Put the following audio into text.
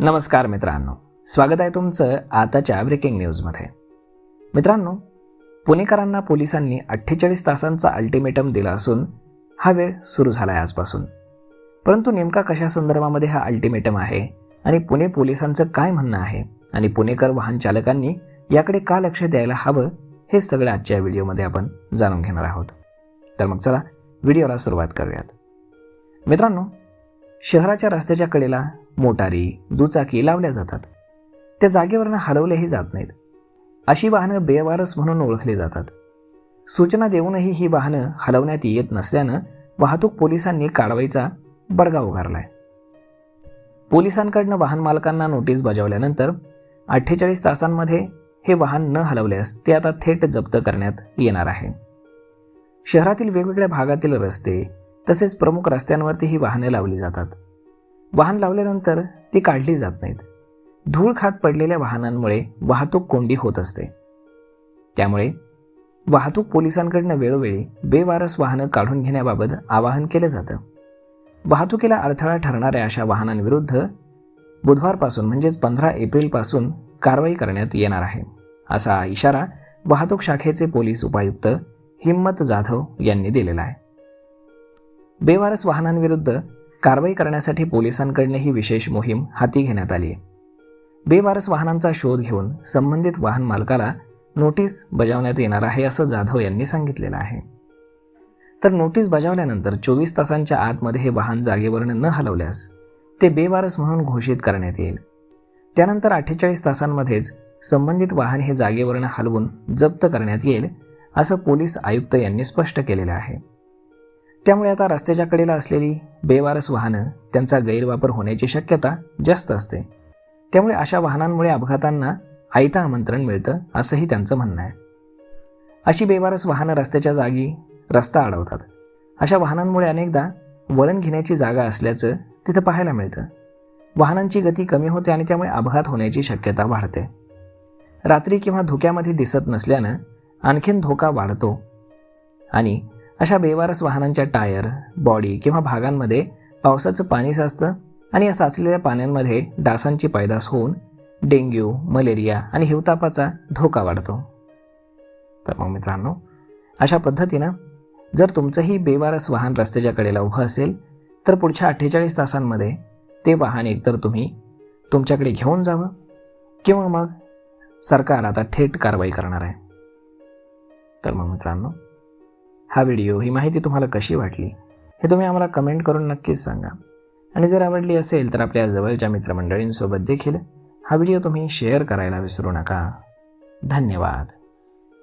नमस्कार मित्रांनो, स्वागत आहे तुमचं आताच्या ब्रेकिंग न्यूजमध्ये. मित्रांनो, पुणेकरांना पोलिसांनी 48 तासांचा अल्टिमेटम दिला असून हा वेळ सुरू झाला आहे आजपासून. परंतु नेमका कशा संदर्भामध्ये हा अल्टिमेटम आहे आणि पुणे पोलिसांचं काय म्हणणं आहे आणि पुणेकर वाहन चालकांनी याकडे का लक्ष द्यायला हवं, हे सगळं आजच्या व्हिडिओमध्ये आपण जाणून घेणार आहोत. तर मग चला व्हिडिओला सुरुवात करूयात. मित्रांनो, शहराच्या रस्त्याच्या कडेला मोटारी, दुचाकी लावल्या जातात. त्या जागेवरनं हलवलेही जात नाहीत. अशी वाहनं बेवारस म्हणून ओळखली जातात. सूचना देऊनही ही वाहनं हलवण्यात येत नसल्यानं वाहतूक पोलिसांनी कारवाईचा बडगा उगारलाय. पोलिसांकडनं वाहन मालकांना नोटीस बजावल्यानंतर 48 तासांमध्ये हे वाहन न हलवल्यास ते आता थेट जप्त करण्यात येणार आहे. शहरातील वेगवेगळ्या भागातील रस्ते तसेच प्रमुख रस्त्यांवरती ही वाहने लावली जातात. वाहन लावल्यानंतर ती काढली जात नाहीत. धूळ खात पडलेल्या वाहनांमुळे वाहतूक कोंडी होत असते. त्यामुळे वाहतूक पोलिसांकडनं वेळोवेळी बेवारस वाहनं काढून घेण्याबाबत आवाहन केलं जातं. वाहतुकीला अडथळा ठरणाऱ्या अशा वाहनांविरुद्ध बुधवारपासून म्हणजेच 15 एप्रिलपासून कारवाई करण्यात येणार आहे, असा इशारा वाहतूक शाखेचे पोलीस उपायुक्त हिम्मत जाधव यांनी दिलेला आहे. बेवारस वाहनांविरुद्ध कारवाई करण्यासाठी पोलिसांकडून ही विशेष मोहीम हाती घेण्यात आली आहे. बेवारस वाहनांचा शोध घेऊन संबंधित वाहन मालकाला नोटीस बजावण्यात येणार आहे, असं जाधव यांनी सांगितलेलं आहे. तर नोटीस बजावल्यानंतर 24 तासांच्या आतमध्ये हे वाहन जागेवरून न हलवल्यास ते बेवारस म्हणून घोषित करण्यात येईल. त्यानंतर 48 तासांमध्येच संबंधित वाहन हे जागेवरून हलवून जप्त करण्यात येईल, असं पोलीस आयुक्त यांनी स्पष्ट केलेलं आहे. त्यामुळे आता रस्त्याच्या कडेला असलेली बेवारस वाहनं त्यांचा गैरवापर होण्याची शक्यता जास्त असते. त्यामुळे अशा वाहनांमुळे अपघातांना आयतं आमंत्रण मिळतं, असंही त्यांचं म्हणणं आहे. अशी बेवारस वाहनं रस्त्याच्या जागी रस्ता अडवतात. अशा वाहनांमुळे अनेकदा वळण घेण्याची जागा असल्याचं तिथं पाहायला मिळतं. वाहनांची गती कमी होते आणि त्यामुळे अपघात होण्याची शक्यता वाढते. रात्री किंवा धुक्यामध्ये दिसत नसल्यानं आणखीन धोका वाढतो आणि अशा बेवारस वाहनांच्या टायर, बॉडी किंवा भागांमध्ये पावसाचं पाणी साचतं आणि या साचलेल्या पाण्यांमध्ये डासांची पैदास होऊन डेंग्यू, मलेरिया आणि हिवतापाचा धोका वाढतो. तर मग मित्रांनो, अशा पद्धतीनं जर तुमचंही बेवारस वाहन रस्त्याच्या कडेला उभं असेल तर पुढच्या 48 तासांमध्ये ते वाहन एकतर तुम्ही तुमच्याकडे घेऊन जावं किंवा मग सरकार आता थेट कारवाई करणार आहे. तर मग मित्रांनो, हा व्हिडिओ, ही माहिती तुम्हाला कशी वाटली हे तुम्ही आम्हाला कमेंट करून नक्कीच सांगा. आणि जर आवडली असेल तर आपल्या जवळच्या मित्रमंडळींसोबत देखील हा व्हिडिओ तुम्ही शेअर करायला विसरू नका. धन्यवाद.